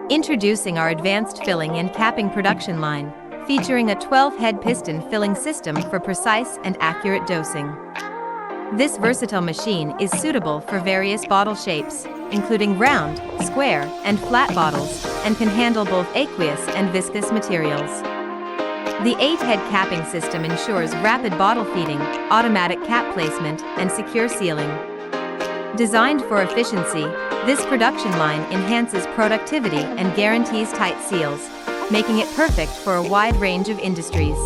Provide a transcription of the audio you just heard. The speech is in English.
Introducing our advanced filling and capping production line, featuring a 12-head piston filling system for precise and accurate dosing. This versatile machine is suitable for various bottle shapes, including round, square, and flat bottles, and can handle both aqueous and viscous materials. The 8-head capping system ensures rapid bottle feeding, automatic cap placement, and secure sealing. Designed for efficiency, this production line enhances productivity and guarantees tight seals, making it perfect for a wide range of industries.